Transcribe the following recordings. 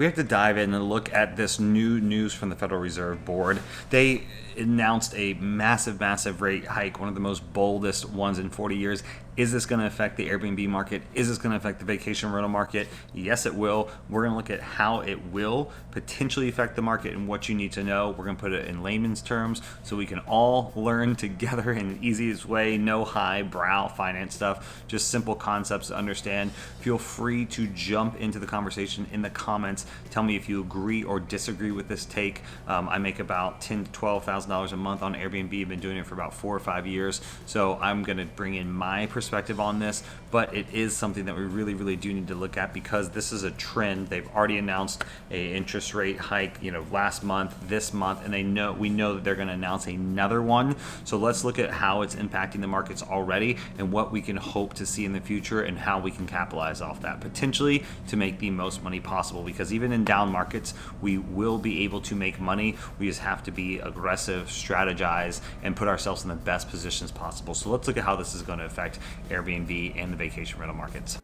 We have to dive in and look at this new news from the Federal Reserve Board. They announced a massive rate hike, one of the most boldest ones in 40 years. Is this going to affect the Airbnb market? Is this going to affect the vacation rental market? Yes, it will. We're going to look at how it will potentially affect the market and what you need to know. We're going to put it in layman's terms so we can all learn together in the easiest way. No highbrow finance stuff, just simple concepts to understand. Feel free to jump into the conversation in the comments. Tell me if you agree or disagree with this take. I make about $10,000 to $12,000 a month on Airbnb. I've been doing it for about 4 or 5 years, so I'm going to bring in my perspective on this. But it is something that we really do need to look at because this is a trend. They've already announced a interest rate hike, last month, this month, and we know that they're going to announce another one. So let's look at how it's impacting the markets already and what we can hope to see in the future and how we can capitalize off that potentially to make the most money possible. Because even in down markets, we will be able to make money. We just have to be aggressive, strategize, and put ourselves in the best positions possible. So let's look at how this is going to affect Airbnb and the vacation rental markets.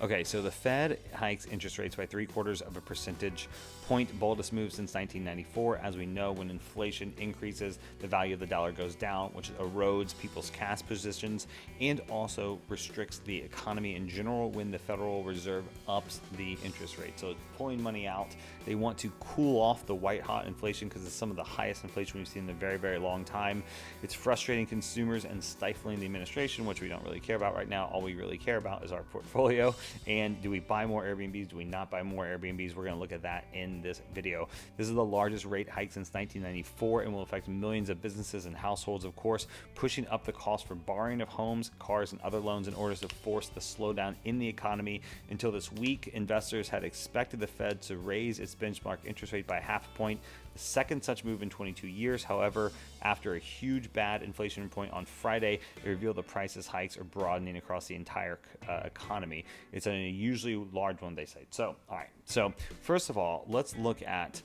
Okay, so the Fed hikes interest rates by 0.75 percentage point, boldest move since 1994. As we know, when inflation increases, the value of the dollar goes down, which erodes people's cash positions and also restricts the economy in general when the Federal Reserve ups the interest rate. So it's pulling money out. They want to cool off the white-hot inflation because it's some of the highest inflation we've seen in a very long time. It's frustrating consumers and stifling the administration, which we don't really care about right now. All we really care about is our portfolio. And do we buy more Airbnbs? Do we not buy more Airbnbs? We're going to look at that in this video. This is the largest rate hike since 1994 and will affect millions of businesses and households, of course, pushing up the cost for borrowing of homes, cars, and other loans in order to force the slowdown in the economy. Until this week, investors had expected the Fed to raise its benchmark interest rate by half a point, the second such move in 22 years. However, after a huge bad inflation point on Friday, it revealed the prices hikes are broadening across the entire economy. It's an unusually large one, they say. So, all right. So, first of all, let's look at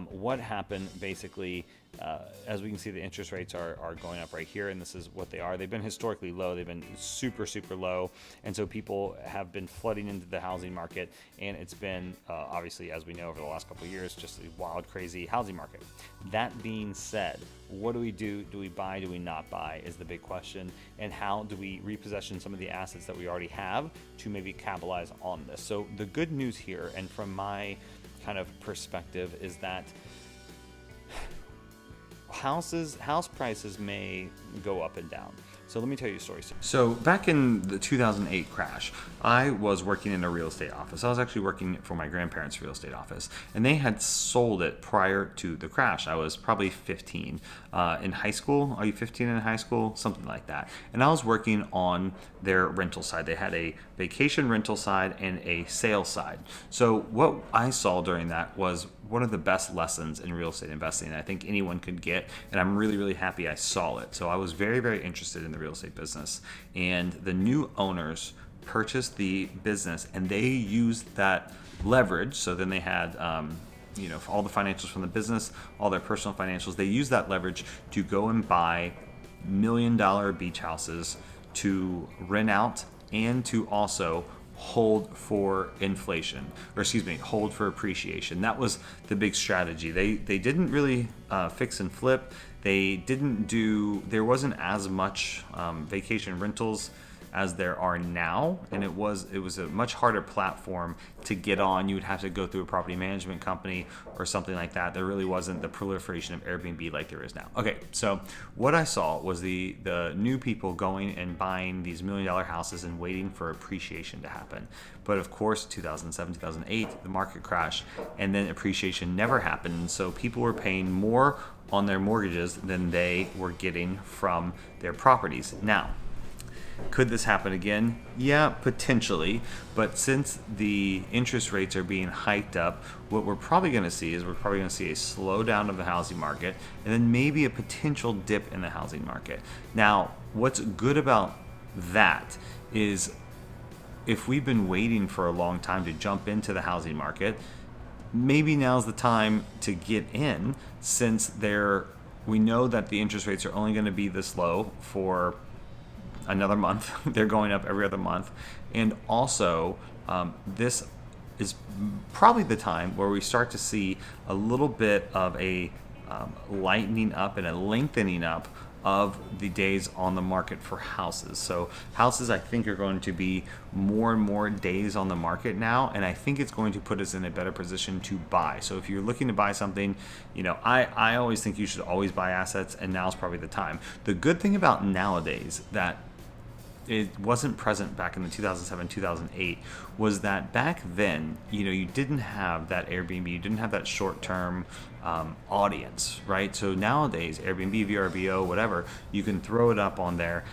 what happened basically. As we can see, the interest rates are going up right here, and this is what they are. They've been historically low. They've been super low, and so people have been flooding into the housing market, and it's been obviously, as we know, over the last couple of years, just a wild, crazy housing market. That being said, what do we do? Do we buy? Do we not buy? Is the big question. And how do we repossession some of the assets that we already have to maybe capitalize on this? So the good news here, and from my kind of perspective, is that house prices may go up and down. So let me tell you a story. So back in the 2008 crash, I was working in a real estate office. I was actually working for my grandparents' real estate office, and they had sold it prior to the crash. I was probably 15 in high school. Are you 15 in high school? Something like that. And I was working on their rental side. They had a vacation rental side and a sales side. So what I saw during that was one of the best lessons in real estate investing I think anyone could get, and I'm really happy I saw it. So I was very interested in the real estate business, and the new owners purchased the business and they used that leverage. So then they had all the financials from the business, all their personal financials. They used that leverage to go and buy $1 million beach houses to rent out and to also hold for inflation, or hold for appreciation. That was the big strategy. They didn't really fix and flip. There wasn't as much vacation rentals as there are now, and it was a much harder platform to get on. You would have to go through a property management company or something like that. There really wasn't the proliferation of Airbnb like there is now. Okay, so what I saw was the new people going and buying these $1 million houses and waiting for appreciation to happen. But of course, 2007, 2008, the market crashed, and then appreciation never happened. So people were paying more on their mortgages than they were getting from their properties. Now, could this happen again? Yeah, potentially. But since the interest rates are being hiked up, what we're probably going to see is a slowdown of the housing market and then maybe a potential dip in the housing market. Now, what's good about that is if we've been waiting for a long time to jump into the housing market, maybe now's the time to get in, since we know that the interest rates are only going to be this low for another month. They're going up every other month. And also, this is probably the time where we start to see a little bit of a lightening up and a lengthening up of the days on the market for houses. So houses, I think, are going to be more and more days on the market now, and I think it's going to put us in a better position to buy. So if you're looking to buy something, I always think you should always buy assets, and now's probably the time. The good thing about nowadays that it wasn't present back in the 2007, 2008 was that back then, you didn't have that Airbnb, you didn't have that short-term audience, right? So nowadays, Airbnb, VRBO, whatever, you can throw it up on there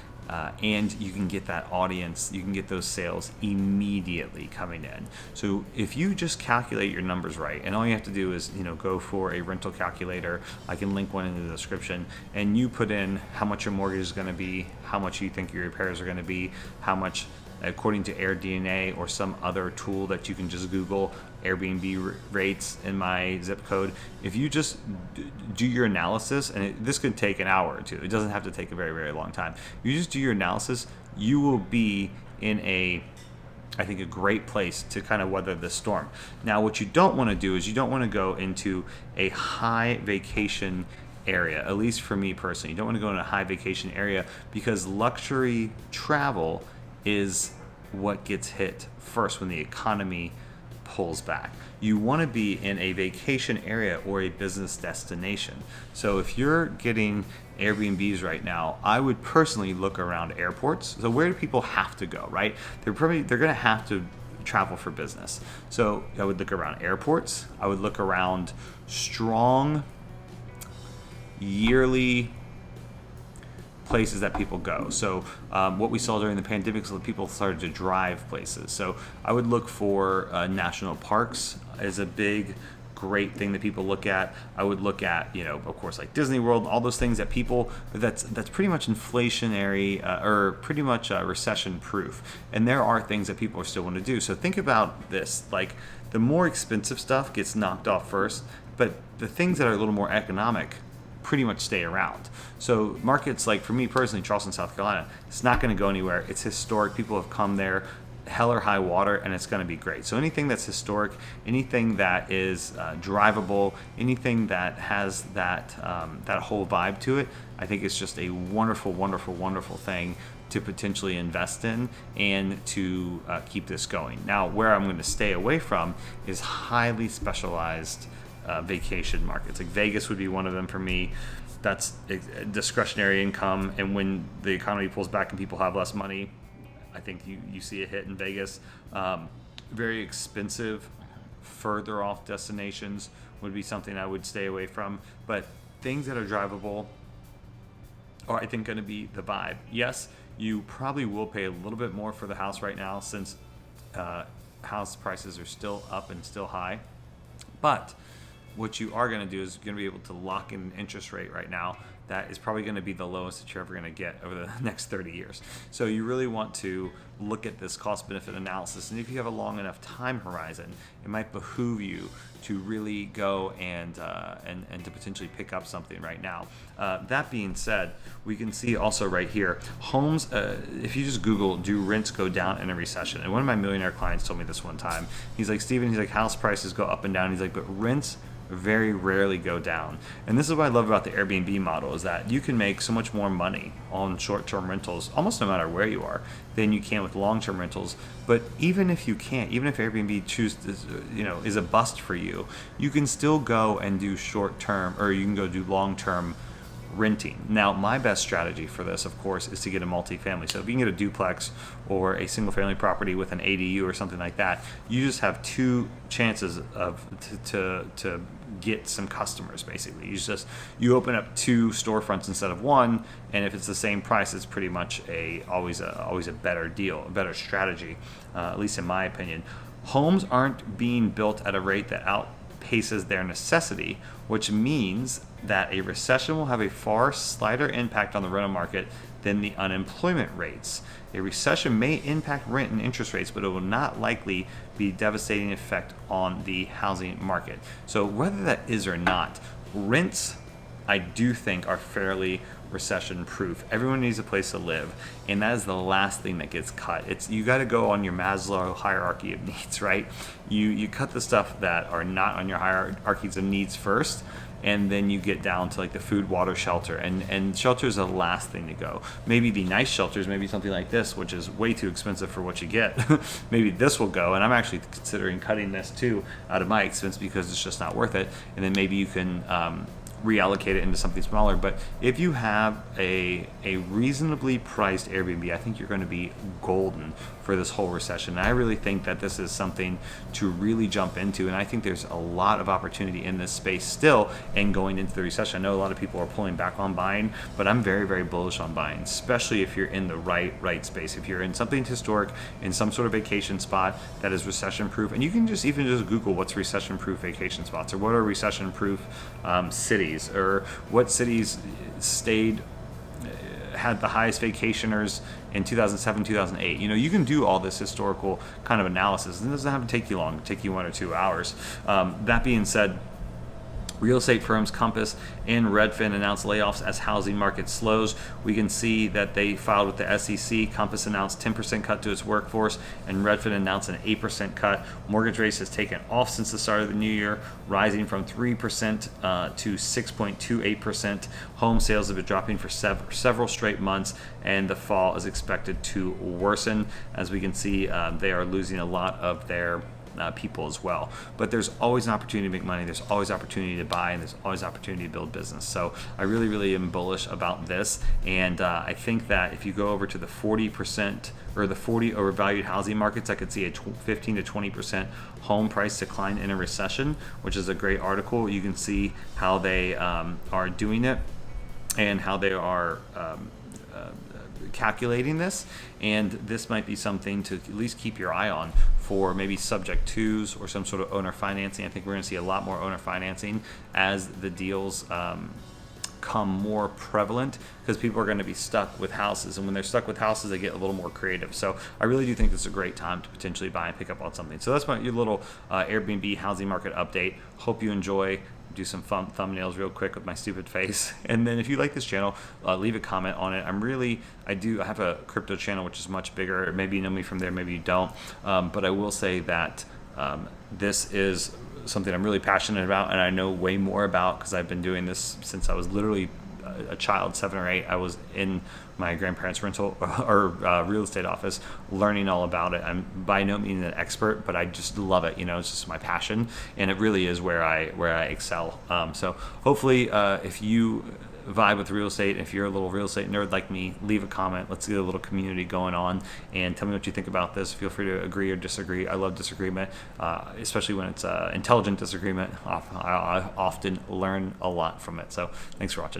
and you can get that audience, you can get those sales immediately coming in. So if you just calculate your numbers right, and all you have to do is, go for a rental calculator, I can link one in the description, and you put in how much your mortgage is going to be, how much you think your repairs are going to be, how much, according to AirDNA or some other tool that you can just Google, Airbnb rates in my zip code. If you just do your analysis, and this could take an hour or two, it doesn't have to take a very, very long time. You just do your analysis, you will be in I think, a great place to kind of weather the storm. Now, what you don't want to do is you don't want to go into a high vacation area, at least for me personally. You don't want to go in a high vacation area because luxury travel is what gets hit first when the economy pulls back. You want to be in a vacation area or a business destination. So if you're getting Airbnbs right now, I would personally look around airports. So where do people have to go, right? They're going to have to travel for business. So I would look around airports. I would look around strong yearly places that people go. So what we saw during the pandemic is that people started to drive places. So I would look for national parks as a big, great thing that people look at. I would look at, of course, like Disney World, all those things that people, that's pretty much inflationary or pretty much recession proof. And there are things that people are still want to do. So think about this, like the more expensive stuff gets knocked off first, but the things that are a little more economic pretty much stay around. So markets like, for me personally, Charleston, South Carolina, it's not going to go anywhere. It's historic. People have come there, hell or high water, and it's going to be great. So anything that's historic, anything that is drivable, anything that has that whole vibe to it, I think it's just a wonderful, wonderful, wonderful thing to potentially invest in and to keep this going. Now, where I'm going to stay away from is highly specialized vacation markets. Like Vegas would be one of them for me. That's discretionary income, and when the economy pulls back and people have less money, I think you see a hit in Vegas. Very expensive, further off destinations would be something I would stay away from. But things that are drivable are, I think, going to be the vibe. Yes, you probably will pay a little bit more for the house right now since house prices are still up and still high, but what you are going to do is you're going to be able to lock in an interest rate right now that is probably going to be the lowest that you're ever going to get over the next 30 years. So you really want to look at this cost-benefit analysis, and if you have a long enough time horizon, it might behoove you to really go and to potentially pick up something right now. That being said, we can see also right here, homes, if you just Google, do rents go down in a recession? And one of my millionaire clients told me this one time. He's like, Steven, house prices go up and down. He's like, but rents very rarely go down. And this is what I love about the Airbnb model, is that you can make so much more money on short-term rentals, almost no matter where you are, than you can with long-term rentals. But even if you can't, even if Airbnb is a bust for you, you can still go and do short-term, or you can go do long-term renting. Now, my best strategy for this, of course, is to get a multifamily. So if you can get a duplex or a single family property with an ADU or something like that, you just have two chances of to get some customers. Basically, you open up two storefronts instead of one, and if it's the same price, it's pretty much always a better deal, a better strategy, at least in my opinion. Homes aren't being built at a rate that outpaces their necessity, which means that a recession will have a far slighter impact on the rental market than the unemployment rates. A recession may impact rent and interest rates, but it will not likely be a devastating effect on the housing market. So whether that is or not, rents, I do think, are fairly recession proof. Everyone needs a place to live, and that is the last thing that gets cut. It's you got to go on your Maslow hierarchy of needs, right? You cut the stuff that are not on your hierarchies of needs first, and then you get down to like the food, water, shelter, and shelter is the last thing to go. Maybe the nice shelters, maybe something like this, which is way too expensive for what you get. Maybe this will go, and I'm actually considering cutting this too out of my expense because it's just not worth it. And then maybe you can reallocate it into something smaller. But if you have a reasonably priced Airbnb, I think you're going to be golden for this whole recession. And I really think that this is something to really jump into, and I think there's a lot of opportunity in this space still and going into the recession. I know a lot of people are pulling back on buying, but I'm very, very bullish on buying, especially if you're in the right space. If you're in something historic, in some sort of vacation spot that is recession proof, and you can just Google what's recession proof vacation spots, or what are recession proof cities, or what cities had the highest vacationers in 2007, 2008. You can do all this historical kind of analysis. It doesn't have to take you long. It take you 1 or 2 hours. That being said, real estate firms Compass and Redfin announced layoffs as housing market slows. We can see that they filed with the SEC. Compass announced 10% cut to its workforce, and Redfin announced an 8% cut. Mortgage rates has taken off since the start of the new year, rising from 3% to 6.28%. Home sales have been dropping for several straight months, and the fall is expected to worsen. As we can see, they are losing a lot of their people as well. But there's always an opportunity to make money, there's always opportunity to buy, and there's always opportunity to build business. So I really, really am bullish about this, and I think that if you go over to the 40% or the 40 overvalued housing markets, I could see a 15 to 20% home price decline in a recession, which is a great article. You can see how they are doing it and how they are calculating this, and this might be something to at least keep your eye on for maybe subject twos or some sort of owner financing. I think we're going to see a lot more owner financing as the deals become more prevalent, because people are going to be stuck with houses, and when they're stuck with houses, they get a little more creative. So I really do think this is a great time to potentially buy and pick up on something. So that's your little Airbnb housing market update. Hope you enjoy. Do some fun thumbnails real quick with my stupid face, and then if you like this channel, leave a comment on it. I have a crypto channel which is much bigger. Maybe you know me from there, maybe you don't, but I will say that this is something I'm really passionate about, and I know way more about because I've been doing this since I was literally a child, 7 or 8. I was in my grandparents' rental or real estate office learning all about it. I'm by no means an expert, but I just love it. It's just my passion, and it really is where I excel. So hopefully, if you vibe with real estate, if you're a little real estate nerd like me, leave a comment. Let's get a little community going on, and tell me what you think about this. Feel free to agree or disagree. I love disagreement, especially when it's intelligent disagreement. I often learn a lot from it. So thanks for watching.